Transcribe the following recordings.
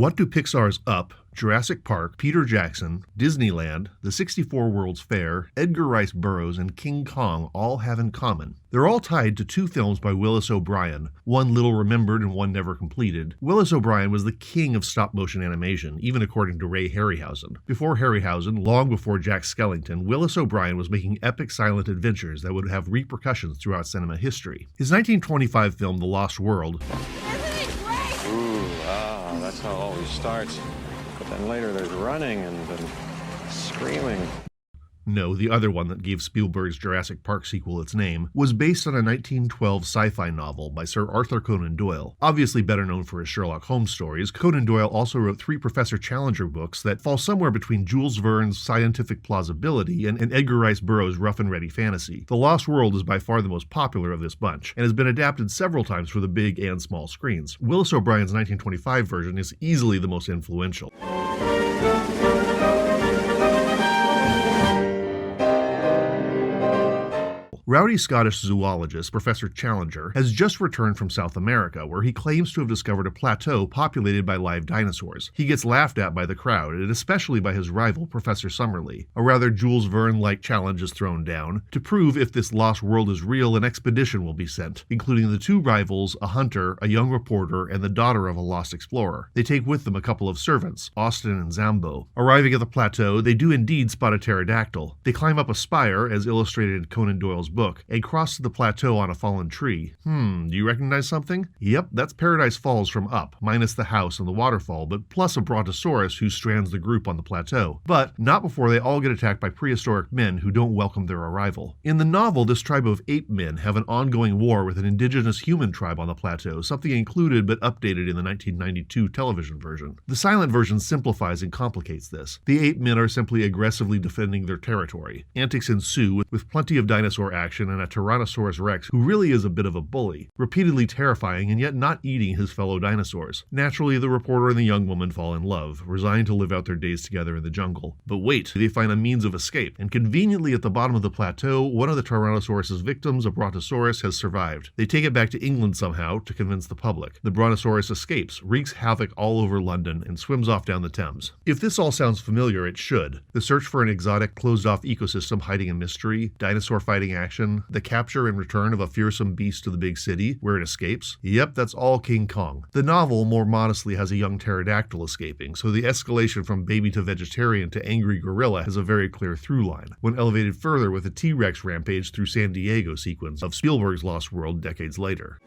What do Pixar's Up, Jurassic Park, Peter Jackson, Disneyland, the 64 World's Fair, Edgar Rice Burroughs, and King Kong all have in common? They're all tied to two films by Willis O'Brien, one little remembered and one never completed. Willis O'Brien was the king of stop-motion animation, even according to Ray Harryhausen. Before Harryhausen, long before Jack Skellington, Willis O'Brien was making epic silent adventures that would have repercussions throughout cinema history. His 1925 film The Lost World... That's how it always starts. But then later there's running and then screaming. No, the other one that gave Spielberg's Jurassic Park sequel its name, was based on a 1912 sci-fi novel by Sir Arthur Conan Doyle. Obviously better known for his Sherlock Holmes stories, Conan Doyle also wrote 3 Professor Challenger books that fall somewhere between Jules Verne's scientific plausibility and Edgar Rice Burroughs' rough and ready fantasy. The Lost World is by far the most popular of this bunch, and has been adapted several times for the big and small screens. Willis O'Brien's 1925 version is easily the most influential. Rowdy Scottish zoologist Professor Challenger has just returned from South America, where he claims to have discovered a plateau populated by live dinosaurs. He gets laughed at by the crowd, and especially by his rival, Professor Summerlee. A rather Jules Verne-like challenge is thrown down. To prove if this lost world is real, an expedition will be sent, including the 2 rivals, a hunter, a young reporter, and the daughter of a lost explorer. They take with them a couple of servants, Austin and Zambo. Arriving at the plateau, they do indeed spot a pterodactyl. They climb up a spire, as illustrated in Conan Doyle's book, and cross the plateau on a fallen tree. Do you recognize something? Yep, that's Paradise Falls from Up, minus the house and the waterfall, but plus a brontosaurus who strands the group on the plateau. But not before they all get attacked by prehistoric men who don't welcome their arrival. In the novel, this tribe of ape men have an ongoing war with an indigenous human tribe on the plateau, something included but updated in the 1992 television version. The silent version simplifies and complicates this. The ape men are simply aggressively defending their territory. Antics ensue with plenty of dinosaur action and a Tyrannosaurus Rex who really is a bit of a bully, repeatedly terrifying and yet not eating his fellow dinosaurs. Naturally, the reporter and the young woman fall in love, resigned to live out their days together in the jungle. But wait, they find a means of escape, and conveniently at the bottom of the plateau, one of the Tyrannosaurus's victims, a Brontosaurus, has survived. They take it back to England somehow to convince the public. The Brontosaurus escapes, wreaks havoc all over London, and swims off down the Thames. If this all sounds familiar, it should. The search for an exotic, closed-off ecosystem hiding a mystery, dinosaur fighting action, the capture and return of a fearsome beast to the big city, where it escapes. Yep, that's all King Kong. The novel, more modestly, has a young pterodactyl escaping, so the escalation from baby to vegetarian to angry gorilla has a very clear through line, when elevated further with a T-Rex rampage through San Diego sequence of Spielberg's Lost World decades later.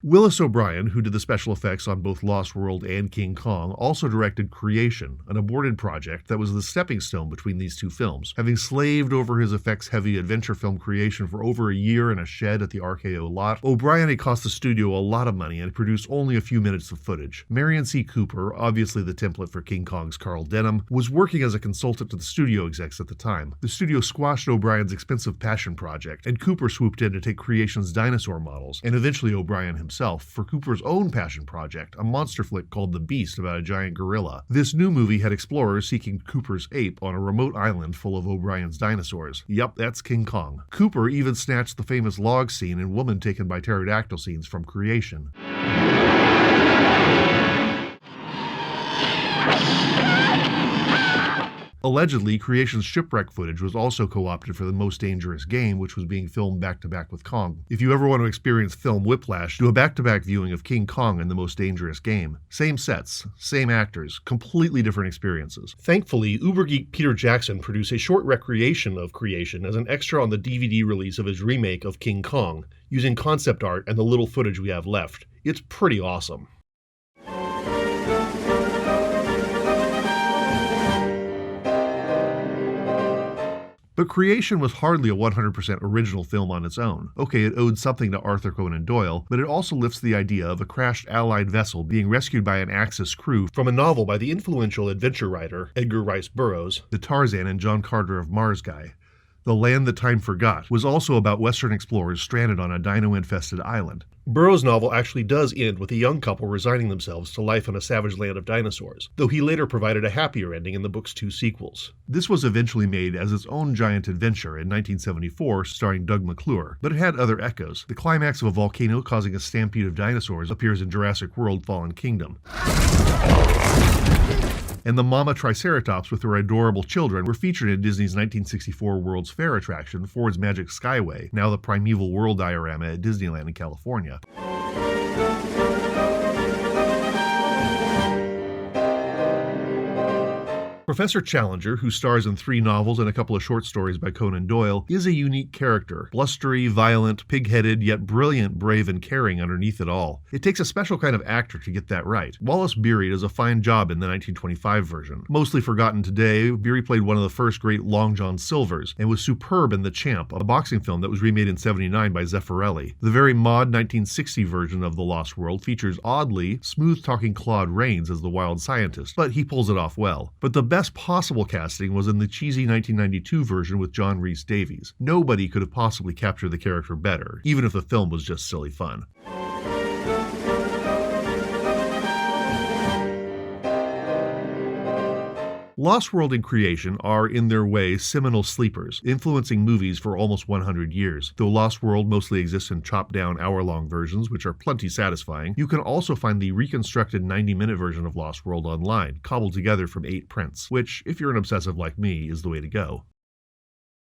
Willis O'Brien, who did the special effects on both Lost World and King Kong, also directed Creation, an aborted project that was the stepping stone between these two films. Having slaved over his effects-heavy adventure film Creation for over a year in a shed at the RKO lot, O'Brien had cost the studio a lot of money and produced only a few minutes of footage. Marion C. Cooper, obviously the template for King Kong's Carl Denham, was working as a consultant to the studio execs at the time. The studio squashed O'Brien's expensive passion project, and Cooper swooped in to take Creation's dinosaur models, and eventually O'Brien himself, for Cooper's own passion project, a monster flick called The Beast about a giant gorilla. This new movie had explorers seeking Cooper's ape on a remote island full of O'Brien's dinosaurs. Yup, that's King Kong. Cooper even snatched the famous log scene and woman taken by pterodactyl scenes from Creation. Allegedly, Creation's shipwreck footage was also co-opted for The Most Dangerous Game, which was being filmed back-to-back with Kong. If you ever want to experience film whiplash, do a back-to-back viewing of King Kong and The Most Dangerous Game. Same sets, same actors, completely different experiences. Thankfully, uber-geek Peter Jackson produced a short recreation of Creation as an extra on the DVD release of his remake of King Kong, using concept art and the little footage we have left. It's pretty awesome. But Creation was hardly a 100% original film on its own. Okay, it owed something to Arthur Conan Doyle, but it also lifts the idea of a crashed Allied vessel being rescued by an Axis crew from a novel by the influential adventure writer Edgar Rice Burroughs, the Tarzan and John Carter of Mars guy. The Land That Time Forgot was also about Western explorers stranded on a dino-infested island. Burroughs' novel actually does end with a young couple resigning themselves to life in a savage land of dinosaurs, though he later provided a happier ending in the book's 2 sequels. This was eventually made as its own giant adventure in 1974, starring Doug McClure, but it had other echoes. The climax of a volcano causing a stampede of dinosaurs appears in Jurassic World: Fallen Kingdom. And the mama Triceratops with her adorable children were featured in Disney's 1964 World's Fair attraction, Ford's Magic Skyway, now the Primeval World diorama at Disneyland in California. Professor Challenger, who stars in 3 novels and a couple of short stories by Conan Doyle, is a unique character. Blustery, violent, pig-headed, yet brilliant, brave, and caring underneath it all. It takes a special kind of actor to get that right. Wallace Beery does a fine job in the 1925 version. Mostly forgotten today, Beery played one of the first great Long John Silvers, and was superb in The Champ, a boxing film that was remade in '79 by Zeffirelli. The very mod 1960 version of The Lost World features oddly smooth-talking Claude Rains as the wild scientist, but he pulls it off well. But the best possible casting was in the cheesy 1992 version with John Rhys Davies. Nobody could have possibly captured the character better, even if the film was just silly fun. Lost World and Creation are, in their way, seminal sleepers, influencing movies for almost 100 years. Though Lost World mostly exists in chopped-down hour-long versions, which are plenty satisfying, you can also find the reconstructed 90-minute version of Lost World online, cobbled together from 8 prints, which, if you're an obsessive like me, is the way to go.